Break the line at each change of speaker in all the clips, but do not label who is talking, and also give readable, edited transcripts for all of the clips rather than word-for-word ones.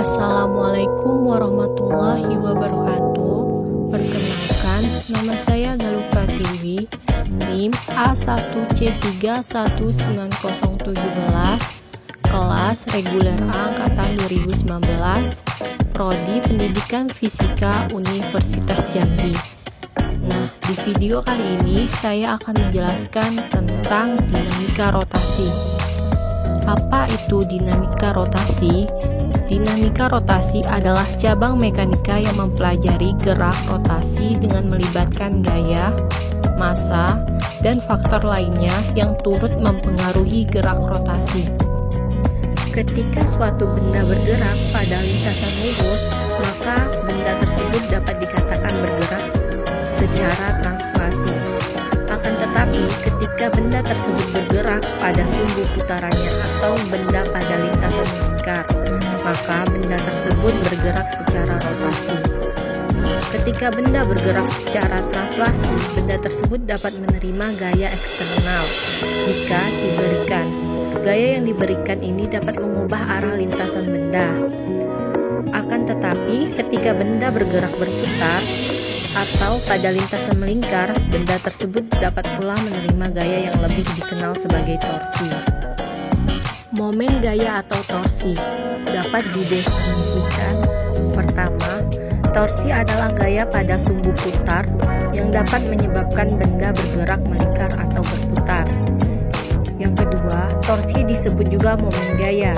Assalamualaikum warahmatullahi wabarakatuh. Perkenalkan, nama saya Galuh Pratiwi, NIM A1C319017, kelas reguler A angkatan 2019, Prodi Pendidikan Fisika Universitas Jambi. Nah, di video kali ini saya akan menjelaskan tentang dinamika rotasi. Apa itu dinamika rotasi? Dinamika rotasi adalah cabang mekanika yang mempelajari gerak rotasi dengan melibatkan gaya, massa, dan faktor lainnya yang turut mempengaruhi gerak rotasi. Ketika suatu benda bergerak pada lintasan lurus, maka benda tersebut dapat dikatakan bergerak secara translasi. Akan tetapi, ketika benda tersebut bergerak pada sumbu putarannya atau benda pada lintasan melingkar, maka benda tersebut bergerak secara rotasi. Ketika benda bergerak secara translasi, benda tersebut dapat menerima gaya eksternal jika diberikan. Gaya yang diberikan ini dapat mengubah arah lintasan benda. Akan tetapi, ketika benda bergerak berputar atau pada lintasan melingkar, benda tersebut dapat pula menerima gaya yang lebih dikenal sebagai torsi. Momen gaya atau torsi dapat didefinisikan. Pertama, torsi adalah gaya pada sumbu putar yang dapat menyebabkan benda bergerak melingkar atau berputar. Yang kedua, torsi disebut juga momen gaya.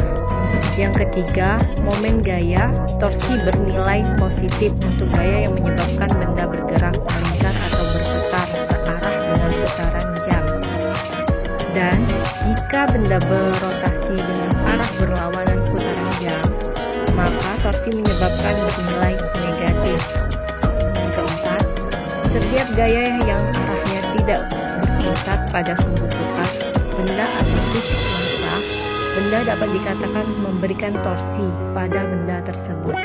Yang ketiga, momen gaya, torsi bernilai positif untuk gaya yang menyebabkan benda bergerak melingkar atau berputar searah dengan putaran jam. Dan jika benda berotasi dengan arah berlawanan putaran jam, maka torsi menyebabkan bernilai negatif. Yang keempat, setiap gaya yang arahnya tidak berpusat pada sumbu putar benda atau titik massa, benda dapat dikatakan memberikan torsi pada benda tersebut.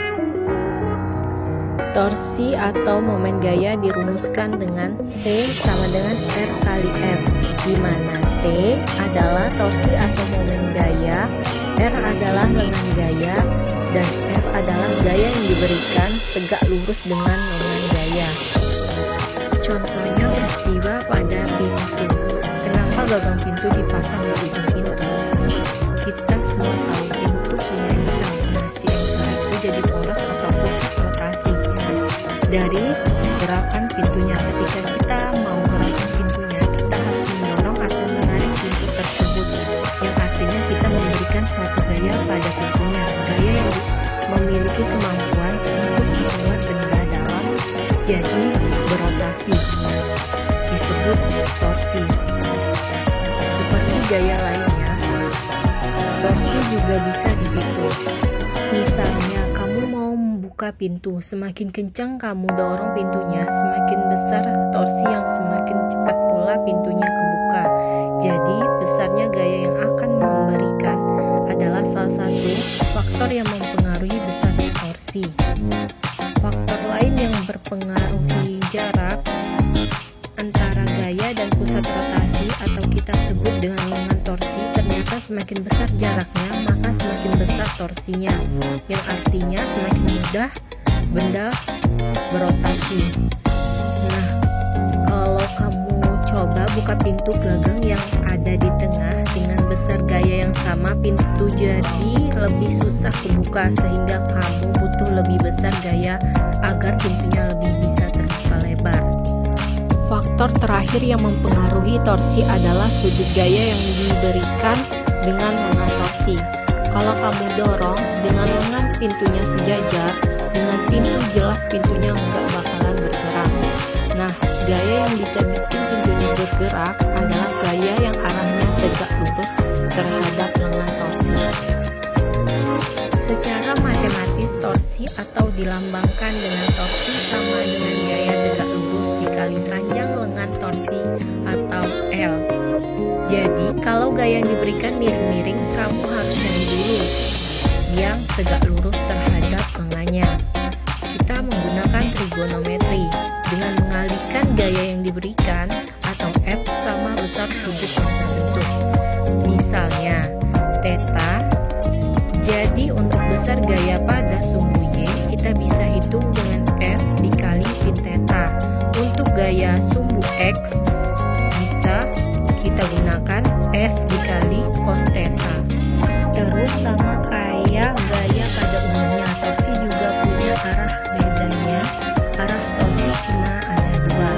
Torsi atau momen gaya dirumuskan dengan T sama dengan R kali F, di mana T adalah torsi atau momen gaya, R adalah lengan gaya, dan F adalah gaya yang diberikan tegak lurus dengan lengan gaya. Contohnya peristiwa pada pintu. Kenapa gagang pintu dipasang di ujung pintu? Kita semua tahu pintu punya engsel. Nah, si engsel itu jadi poros atau pusat rotasi dari gerakan pintunya. Ketika kita mau gerakan pintunya, kita harus mendorong atau menarik pintu tersebut, yang artinya kita memberikan suatu gaya pada pintunya. Gaya yang memiliki kemampuan untuk membuat benda dalam jadi berotasi disebut torsi. Seperti gaya lainnya, torsi juga bisa dihitung. Misalnya, kamu mau membuka pintu, semakin kencang kamu dorong pintunya, semakin besar torsi yang semakin cepat pula pintunya kebuka. Jadi, besarnya gaya yang akan memberikan adalah salah satu faktor yang mempengaruhi besarnya torsi. Faktor lain yang berpengaruhi jarak antara gaya dan pusat rotasi atau kita sebut dengan lengan torsi. Ternyata semakin besar jaraknya, maka semakin besar torsinya, yang artinya semakin mudah benda berotasi. Nah, kalau kamu coba buka pintu gagang yang ada di tengah dengan besar gaya yang sama, pintu jadi lebih susah kebuka, sehingga kamu butuh lebih besar gaya agar pintunya lebih bisa terbuka lebar. Faktor terakhir yang mempengaruhi torsi adalah sudut gaya yang diberikan dengan lengan torsi. Kalau kamu dorong dengan lengan pintunya sejajar dengan pintu, jelas pintunya nggak bakalan bergerak. Nah, gaya yang bisa bikin pintunya bergerak adalah gaya yang arahnya tegak lurus terhadap lengan torsi. Secara matematis, torsi atau dilambangkan dengan torsi sama dengan gaya tegak lurus dikali panjang lengan torsi atau L. Jadi, kalau gaya yang diberikan miring-miring, kamu harus cari dulu yang tegak lurus terhadap lengannya. Kita menggunakan trigonometri dengan mengalihkan gaya yang diberikan atau F sama besar sudut yang terbentuk. Misalnya, theta. Jadi, untuk besar gaya pada juga sumbu Y, kita bisa hitung dengan F dikali sin theta. Untuk gaya sumbu X, bisa kita gunakan F dikali cos theta. Terus sama kayak gaya pada umumnya, torsi juga punya arah, bedanya arah torsi cuma ada dua,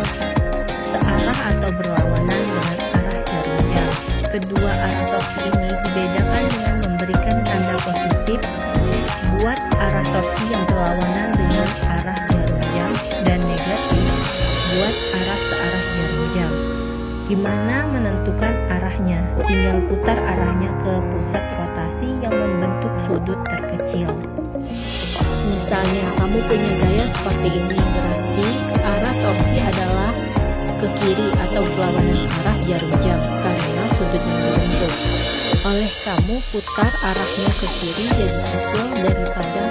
searah atau berlawanan dengan arah jarum jam. Kedua arah torsi ini dibedakan dengan memberikan tanda positif buat arah torsi yang berlawanan dengan arah jarum jam dan negatif buat arah searah jarum jam. Gimana menentukan arahnya? Tinggal putar arahnya ke pusat rotasi yang membentuk sudut terkecil. Misalnya kamu punya gaya seperti ini, berarti arah torsi adalah ke kiri atau berlawanan arah jarum jam karena sudutnya membentuk. Oleh kamu putar arahnya ke kiri jadi kecil daripada